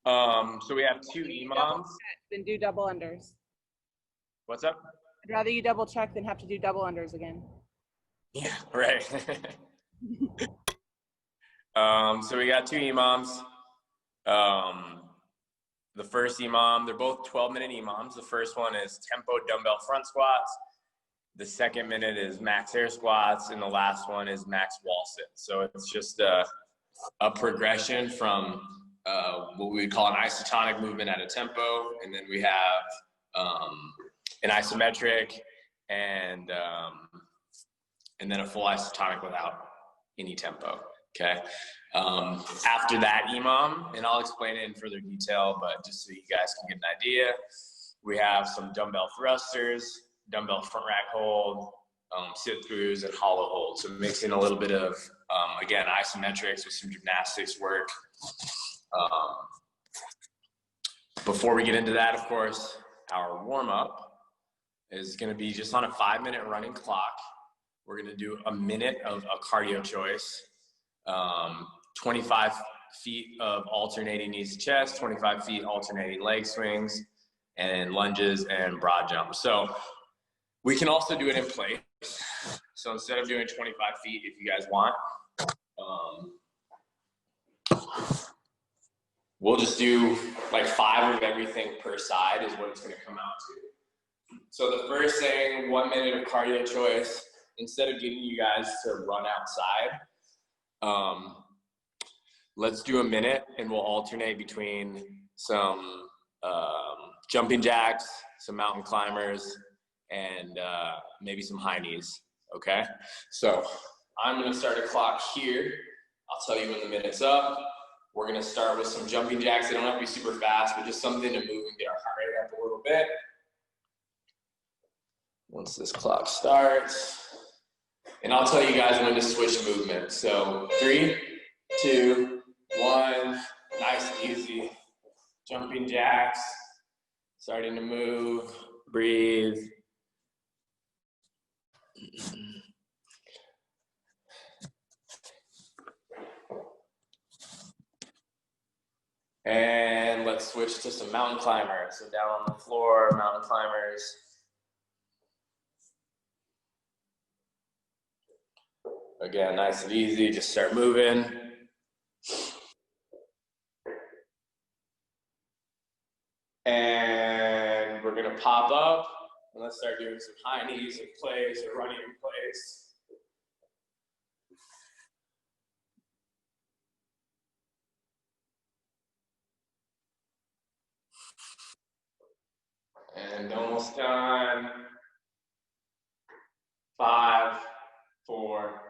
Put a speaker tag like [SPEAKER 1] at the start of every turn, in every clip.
[SPEAKER 1] So we have two EMOMs.
[SPEAKER 2] Then do double unders.
[SPEAKER 1] What's up?
[SPEAKER 2] I'd rather you double check than have to do double unders again.
[SPEAKER 1] Yeah, right. So we got two EMOMs. The first EMOM, they're both 12-minute EMOMs. The first one is tempo dumbbell front squats. The second minute is max air squats, and the last one is max wall sit. So it's just a progression from what we would call an isotonic movement at a tempo, and then we have an isometric, and then a full isotonic without any tempo. Okay. After that EMOM, and I'll explain it in further detail, but just so you guys can get an idea, we have some dumbbell thrusters, dumbbell front rack hold, sit-throughs, and hollow hold. So mixing a little bit of, again, isometrics with some gymnastics work. Before we get into that, of course, our warm-up is going to be just on a 5-minute running clock. We're going to do a minute of a cardio choice, 25 feet of alternating knees to chest, 25 feet alternating leg swings, and lunges and broad jumps. So we can also do it in place. So instead of doing 25 feet, if you guys want, we'll just do like 5 of everything per side is what it's going to come out to. So the first thing, 1 minute of cardio choice, instead of getting you guys to run outside, let's do a minute, and we'll alternate between some jumping jacks, some mountain climbers, and maybe some high knees, okay? So I'm gonna start a clock here. I'll tell you when the minute's up. We're gonna start with some jumping jacks. They don't have to be super fast, but just something to move and get our heart rate up a little bit. Once this clock starts, and I'll tell you guys when to switch movement. So 3, 2, 1, nice and easy. Jumping jacks, starting to move, breathe. And let's switch to some mountain climbers. So down on the floor, mountain climbers. Again, nice and easy, just start moving. And we're gonna pop up, and let's start doing some high knees in place or running in place. And almost done. 5, 4,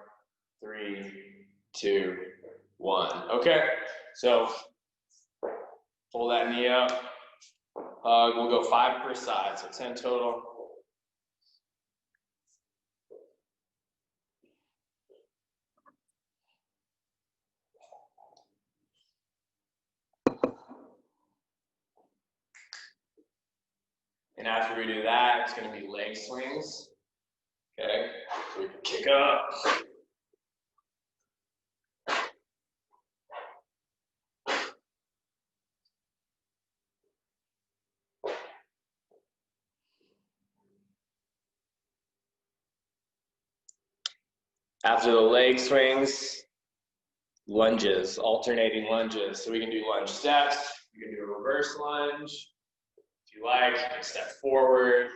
[SPEAKER 1] 3, 2, 1. Okay, so pull that knee up. We'll go 5 per side, so 10 total. And after we do that, it's going to be leg swings. Okay, so we can kick up. After the leg swings, lunges, alternating lunges. So we can do lunge steps, we can do a reverse lunge. If you like, you can step forward.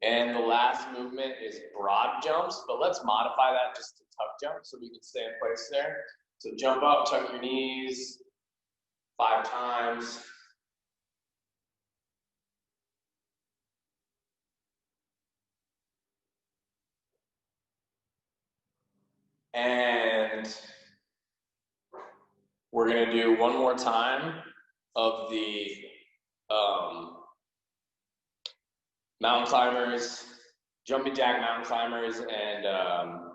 [SPEAKER 1] And the last movement is broad jumps, but let's modify that just to tuck jump so we can stay in place there. So jump up, tuck your knees 5 times. And we're gonna do one more time of the mountain climbers jumping jack mountain climbers and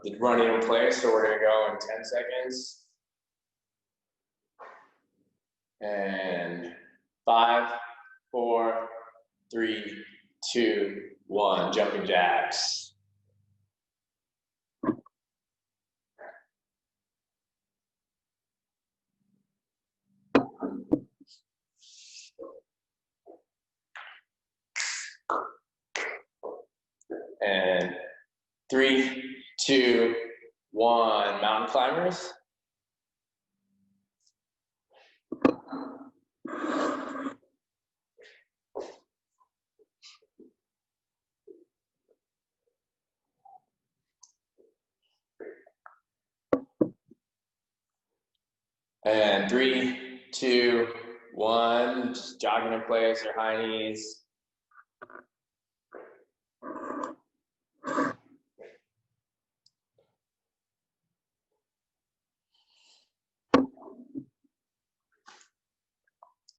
[SPEAKER 1] the running in place. So we're gonna go in 10 seconds. And 5, 4, 3, 2, 1, jumping jacks. And 3, 2, 1, mountain climbers. And 3, 2, 1, just jogging in place, your high knees.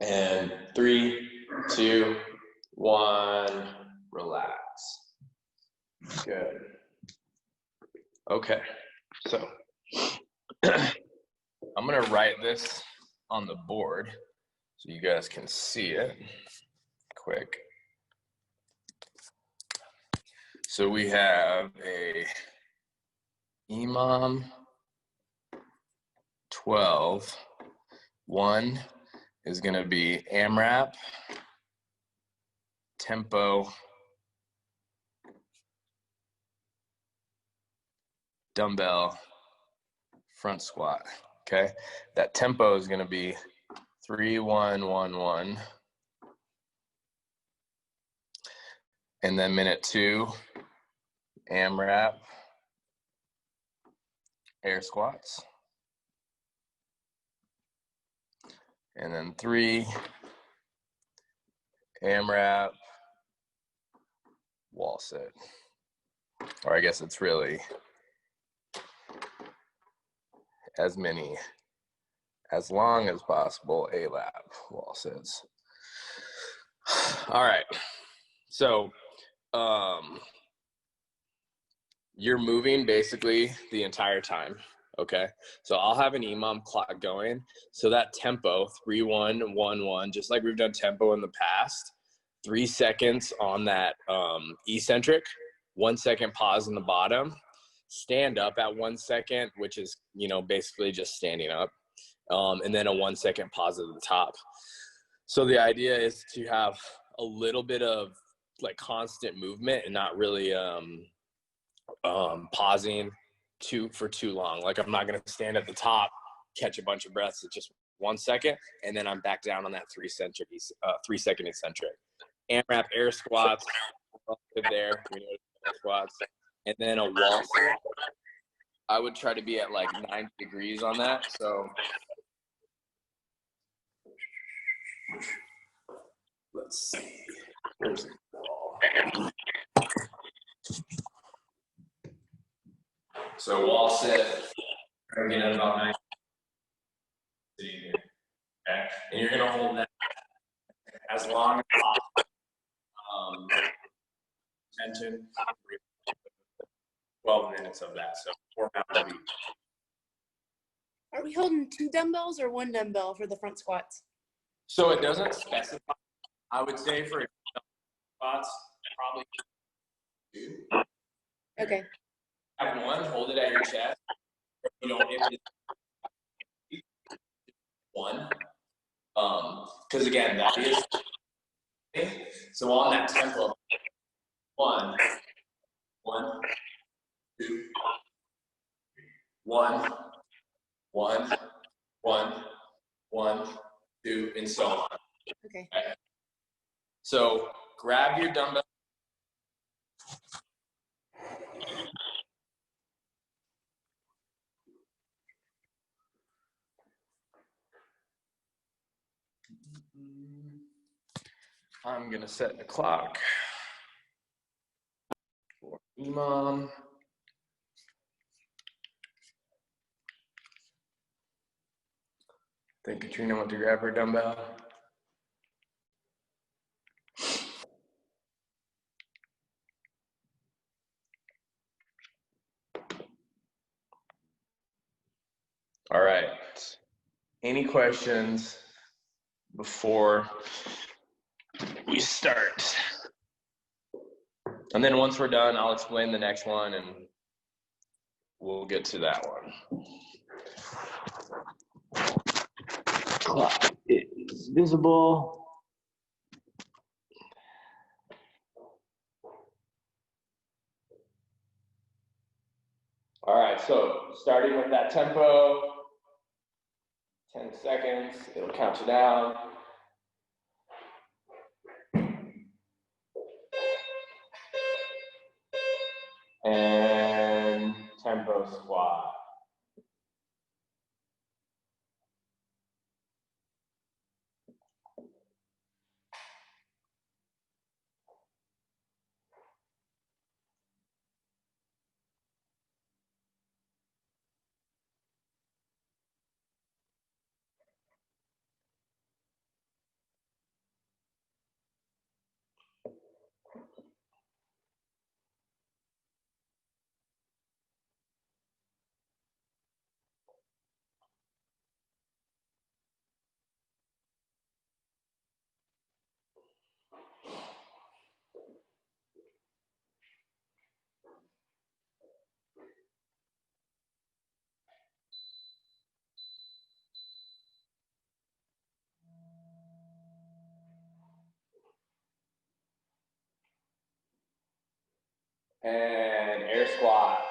[SPEAKER 1] And 3, 2, 1, relax. Good. Okay, so I'm gonna write this on the board so you guys can see it quick. So we have a EMOM 12. 1 is gonna be AMRAP, tempo, dumbbell, front squat, okay? That tempo is gonna be 3, 1, 1, 1. And then minute 2, AMRAP, air squats. And then 3, AMRAP, wall sit. Or I guess it's really as long as possible, ALAP, wall sits. All right, so you're moving basically the entire time, okay? So I'll have an EMOM clock going. So that tempo, 3, 1, 1, 1, just like we've done tempo in the past, 3 seconds on that eccentric, 1 second pause in the bottom, stand up at 1 second, which is, you know, basically just standing up, and then a 1 second pause at the top. So the idea is to have a little bit of like constant movement and not really pausing for too long. Like I'm not going to stand at the top, catch a bunch of breaths at just 1 second, and then I'm back down on that 3 second eccentric. AMRAP air squats, there, squats, and then a wall sit. I would try to be at like 90 degrees on that. So let's see. Where's the wall? So wall sit, again at about 90. Okay, and you're gonna hold that as long as possible. Tension. 12 minutes of that, so 4 pounds each.
[SPEAKER 3] Are we holding 2 dumbbells or 1 dumbbell for the front squats?
[SPEAKER 1] So it doesn't specify. I would say for squats, probably 2.
[SPEAKER 3] Okay.
[SPEAKER 1] Have 1, hold it at your chest. You don't hit it. 1. Because again, that is so on that tempo. 1, 1, 2, 1, 1, 1, 1, 2, and so on.
[SPEAKER 3] Okay.
[SPEAKER 1] So grab your dumbbell. I'm gonna set the clock for EMOM. I think Katrina went to grab her dumbbell. All right. Any questions before we start? And then once we're done, I'll explain the next one and we'll get to that one. Clock is visible. All right, so starting with that tempo, 10 seconds, it'll count you down. And tempo squat. And air squats.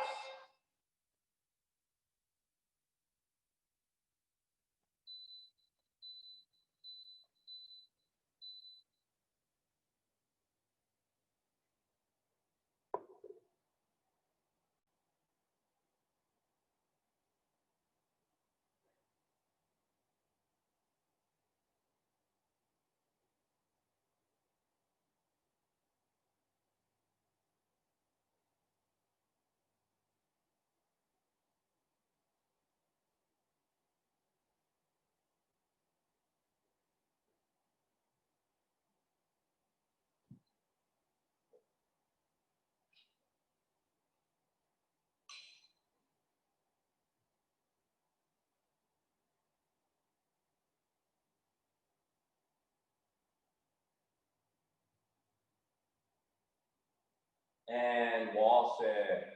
[SPEAKER 1] And wall sit.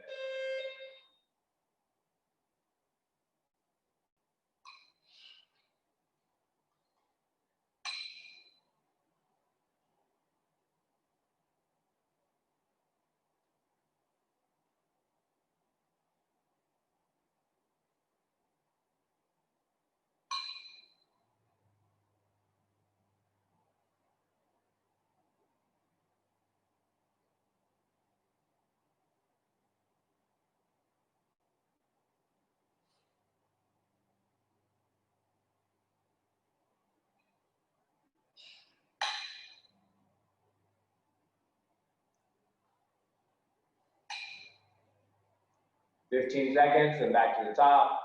[SPEAKER 1] Fifteen seconds and back to the top.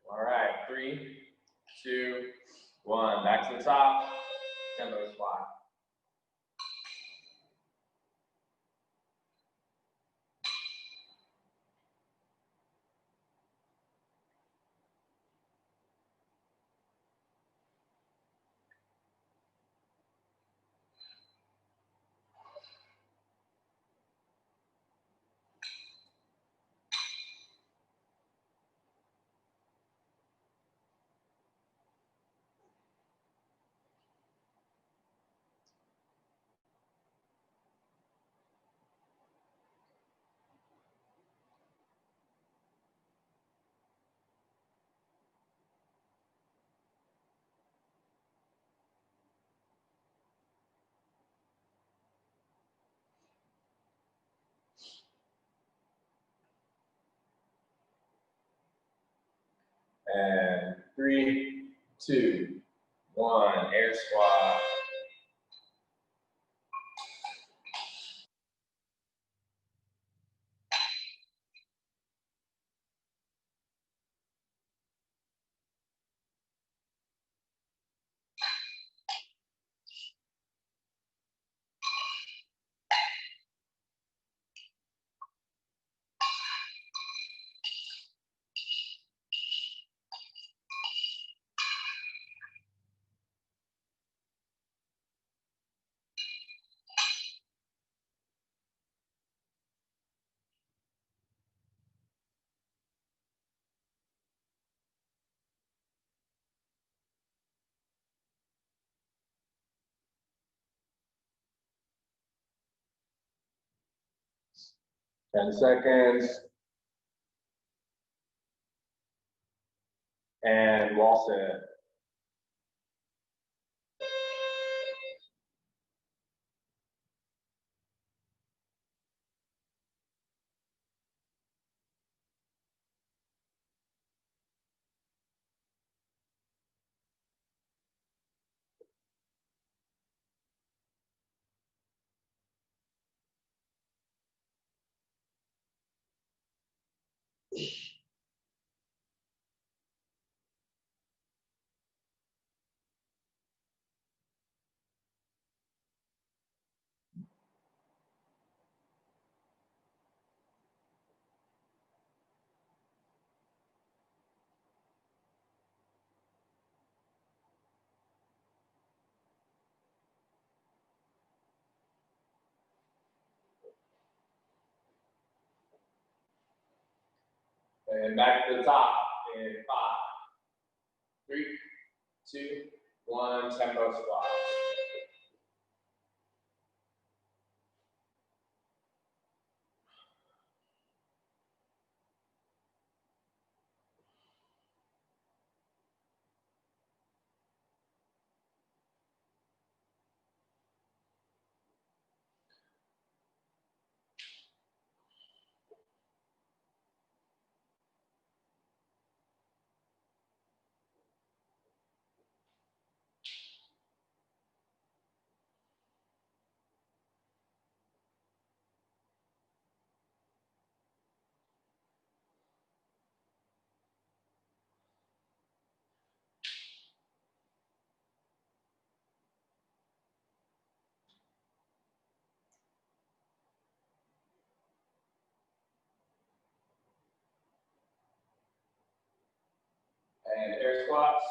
[SPEAKER 1] All right, 3, 2, 1. Back to the top. Tempo squat. And 3, 2, 1. Air squat. 10 seconds. And wall sit. And back to the top in 5, 3, 2, 1, tempo squat. And air squats.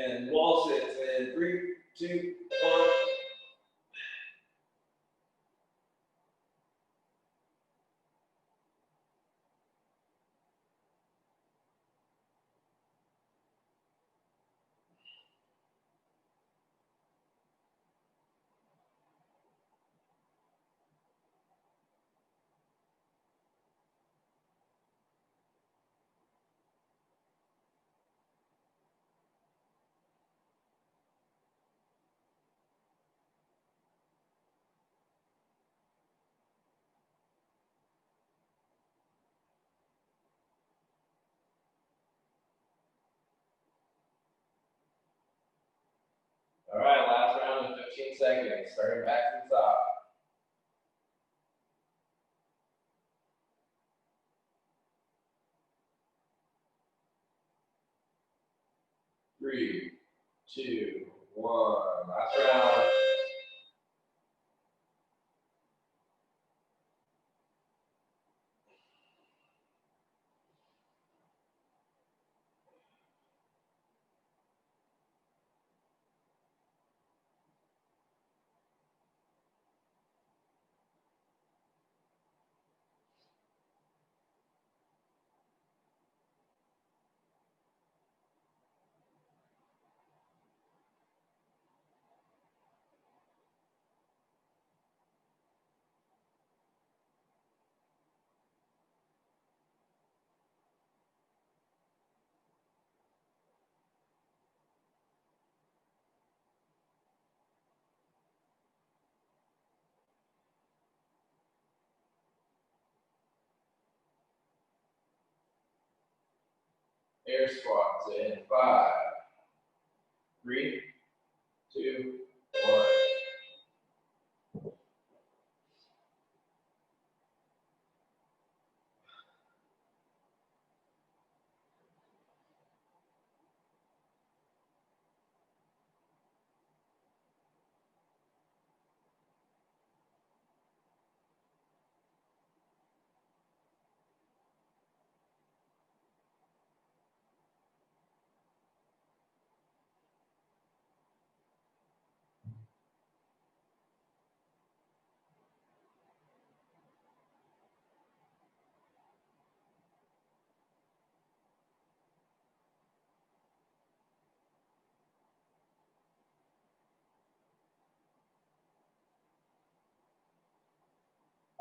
[SPEAKER 1] And wall sits in 3, 2, 1. All right, last round in 15 seconds. Starting back to the top. 3, 2, 1. Last round. air squats in 5, 3, 2, 1.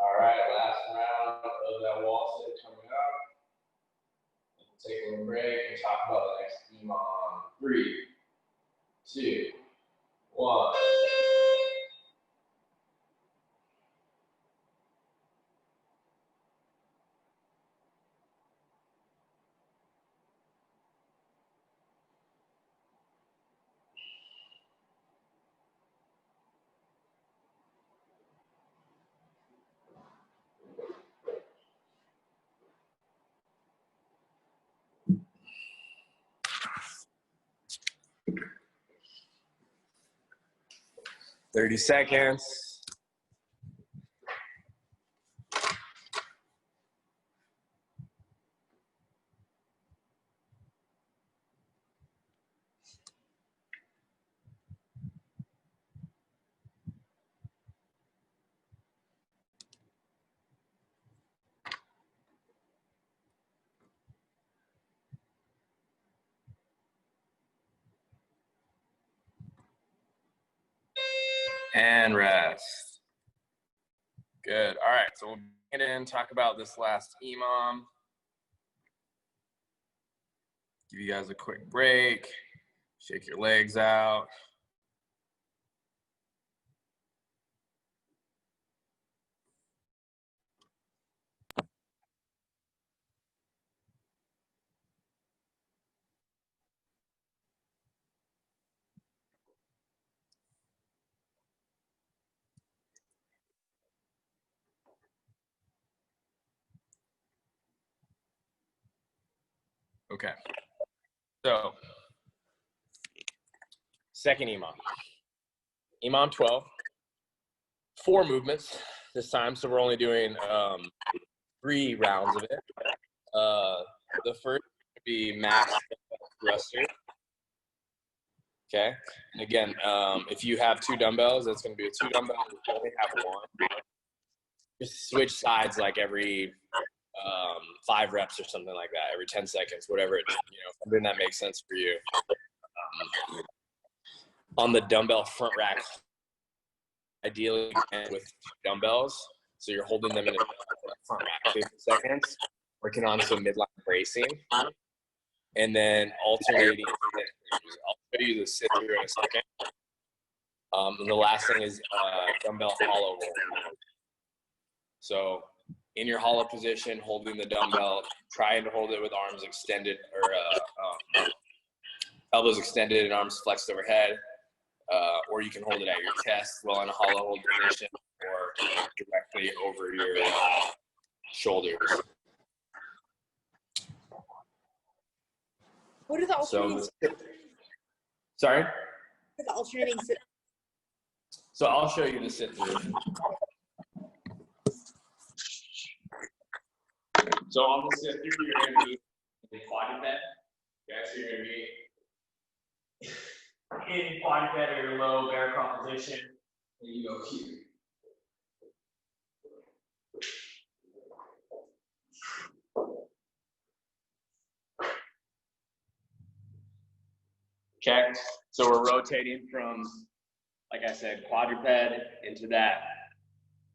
[SPEAKER 1] All right, last round of that wall sit coming up. Take a little break and talk about the next EMOM. 3, 2, 1. 30 seconds. And rest. Good. All right, so we'll get in, talk about this last EMOM. Give you guys a quick break. Shake your legs out. Okay. So, second EMOM. EMOM 12. 4 movements this time, so we're only doing 3 rounds of it. The first would be max thruster. Okay, and again, if you have 2 dumbbells, that's going to be a 2 dumbbell. If you only have 1, just switch sides like every 5 reps or something like that, every 10 seconds, whatever it, something that makes sense for you. On the dumbbell front rack, ideally with dumbbells, so you're holding them in a front rack 50 seconds, working on some midline bracing, and then alternating. I'll show you the sit-through in a second. And the last thing is dumbbell hollow roll. So in your hollow position, holding the dumbbell, trying to hold it with arms extended or elbows extended and arms flexed overhead. Or you can hold it at your chest while in a hollow hold position, or directly over your shoulders.
[SPEAKER 3] What are the alternating
[SPEAKER 1] Sorry?
[SPEAKER 3] What are the alternating sit?
[SPEAKER 1] So I'll show you the sit-through. So on the sit-through, you're going to be in quadruped. Okay, so you're going to be in quadruped or your low bear crawl position, and you go here. Okay, so we're rotating from, like I said, quadruped into that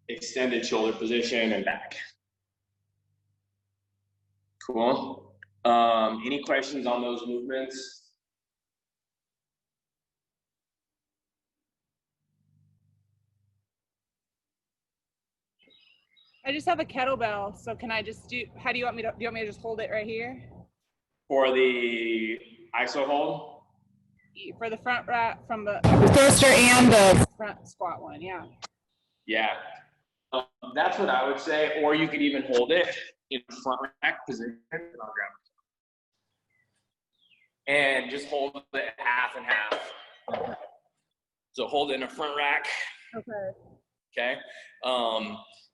[SPEAKER 1] extended shoulder position and back. Cool. Any questions on those movements?
[SPEAKER 2] I just have a kettlebell, so can I just do, how do you want me to just hold it right here?
[SPEAKER 1] For the ISO hold?
[SPEAKER 2] For the front rack, from the thruster and the front squat one, yeah.
[SPEAKER 1] Yeah. That's what I would say, or you could even hold it in front rack position. I'll grab it. And just hold it half and half.
[SPEAKER 2] Okay.
[SPEAKER 1] So hold it in a front rack.
[SPEAKER 2] Okay.
[SPEAKER 1] Okay.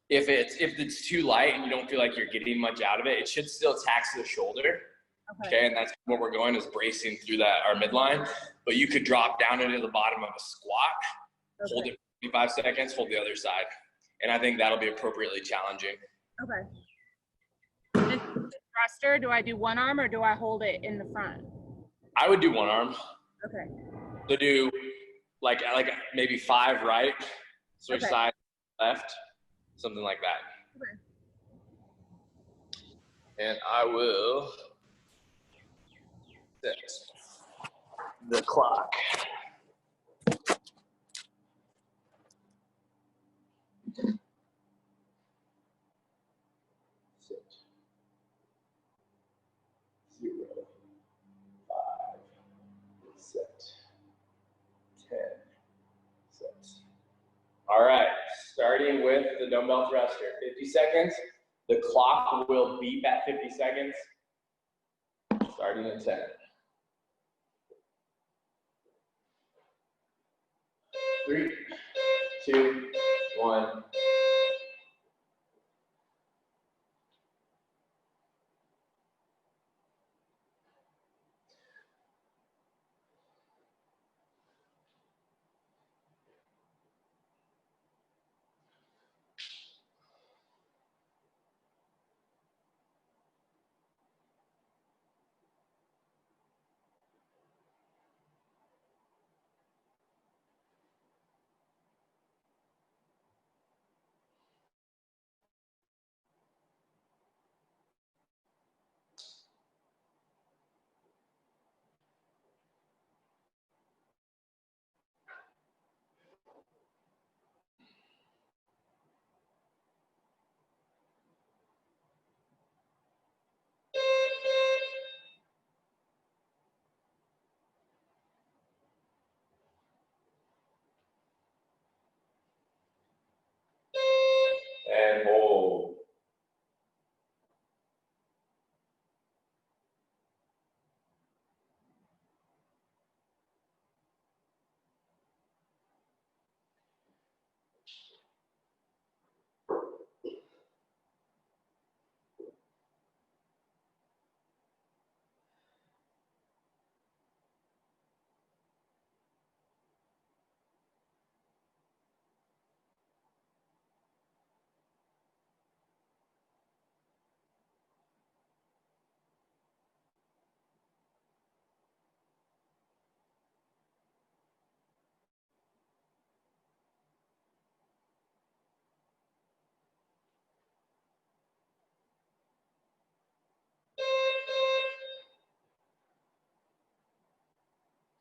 [SPEAKER 1] If it's too light and you don't feel like you're getting much out of it, it should still tax the shoulder. Okay. And that's what we're going, is bracing through our midline. But you could drop down into the bottom of a squat, hold it for 45 seconds, hold the other side. And I think that'll be appropriately challenging.
[SPEAKER 2] Okay. The thruster, do I do one arm or do I hold it in the front?
[SPEAKER 1] I would do one arm.
[SPEAKER 2] Okay.
[SPEAKER 1] So do like maybe 5 right, switch side left, something like that. Okay. And I will set the clock. Sit. 0, 5, set, 10, set. All right, starting with the dumbbell thruster, 50 seconds. The clock will beep at 50 seconds, starting in 10. 3, 2, 1. And hold.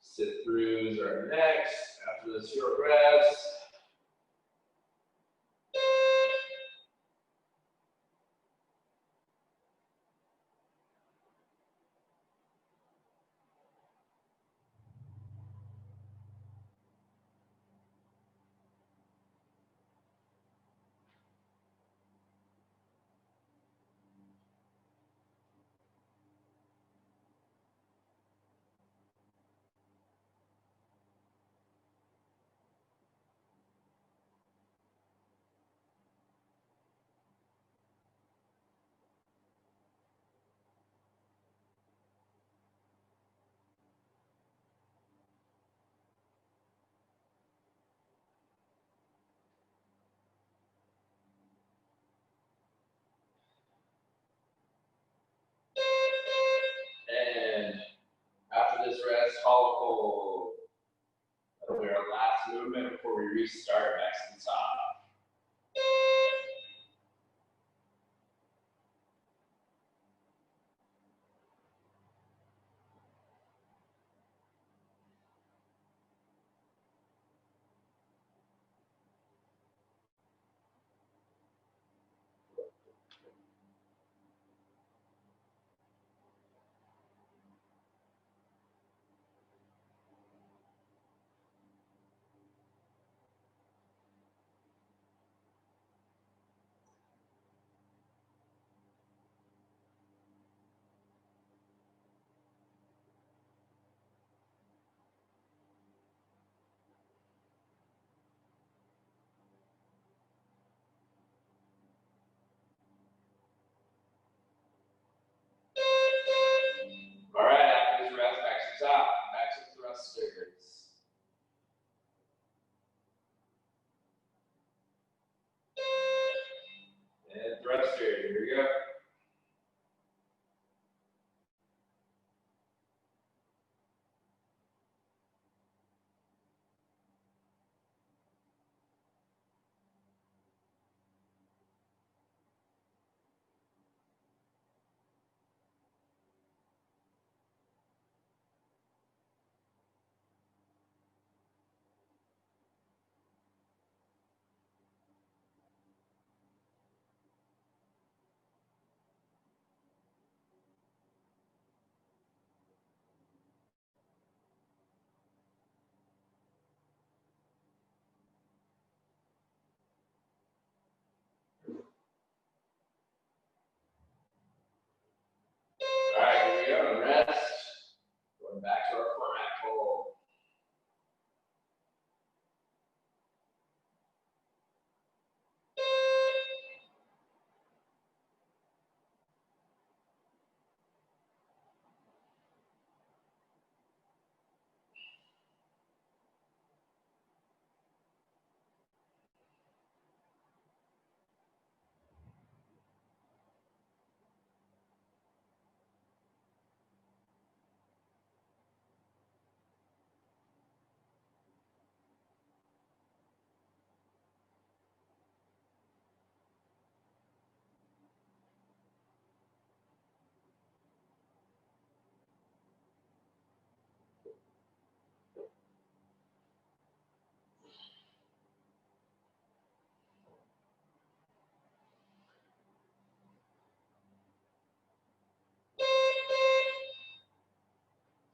[SPEAKER 1] Sit-Thrus are next after the short rest. And after this rest, call a hold. That'll be our last movement before we restart back to the top. And thruster, here we go. All right, here we go. Rest. Going back to our format hold.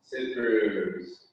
[SPEAKER 1] Sit-Thrus.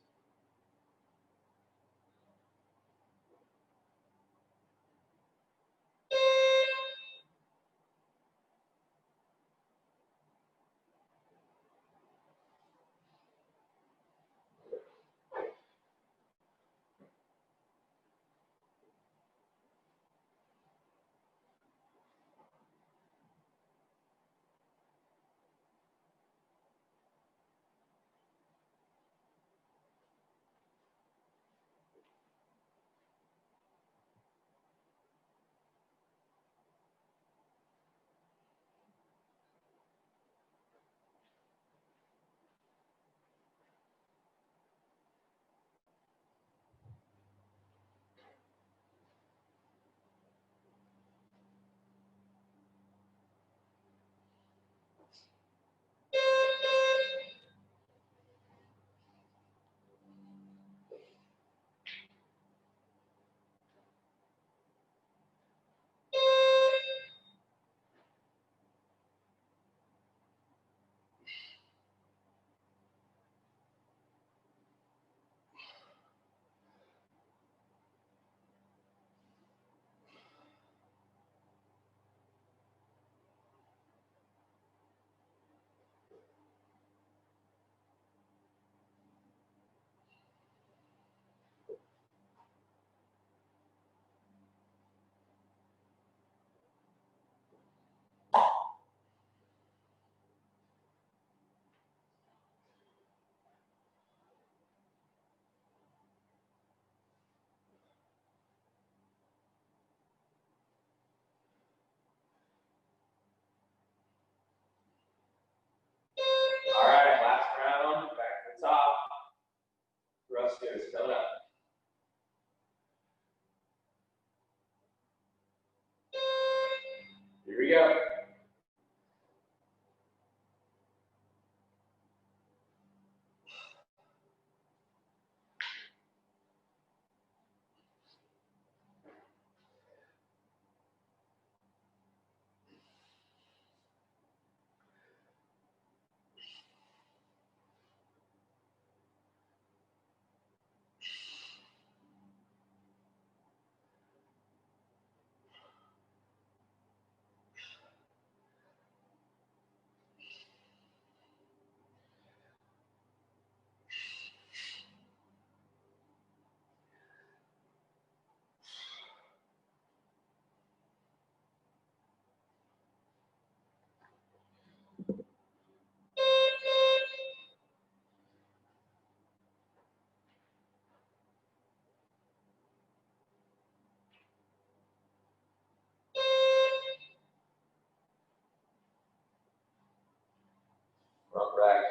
[SPEAKER 1] All right, last round, back to the top. Thrusters, coming up. Here we go.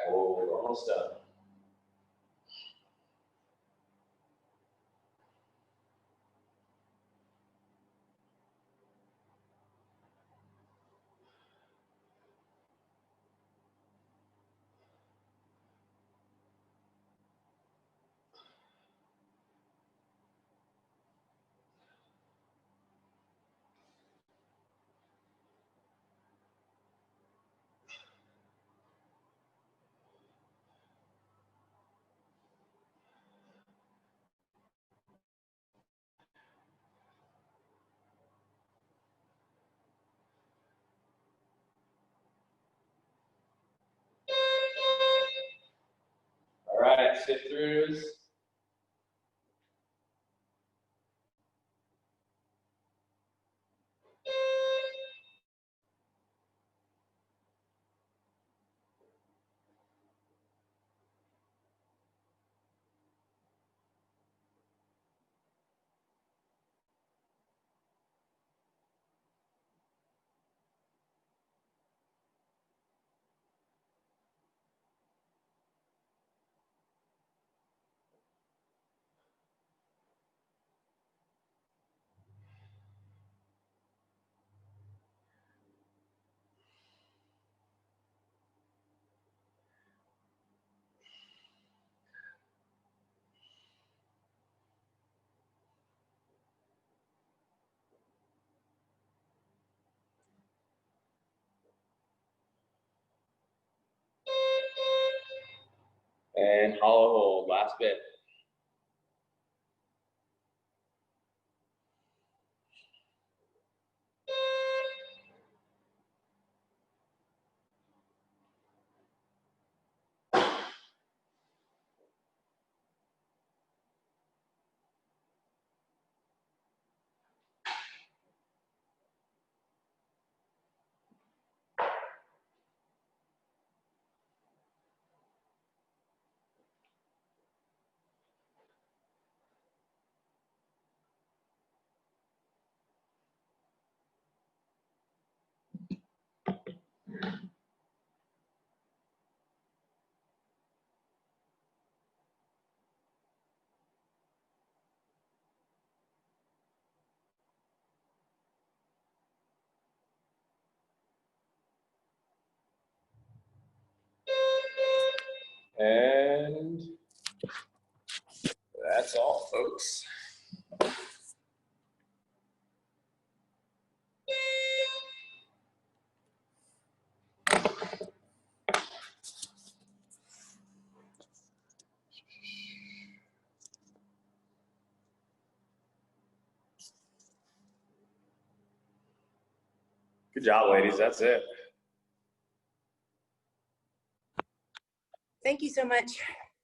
[SPEAKER 1] hold, almost done. All right, Sit-Thrus. And hollow hold, last bit. And that's all, folks. Good job, ladies. That's it.
[SPEAKER 3] Thank you so much.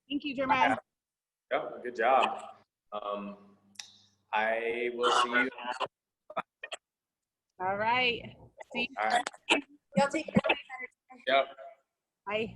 [SPEAKER 2] Thank you, Jermaine.
[SPEAKER 1] Yeah, good job. I will see you.
[SPEAKER 2] All right. See you.
[SPEAKER 1] All right.
[SPEAKER 3] Y'all take care.
[SPEAKER 1] Yep.
[SPEAKER 2] Bye.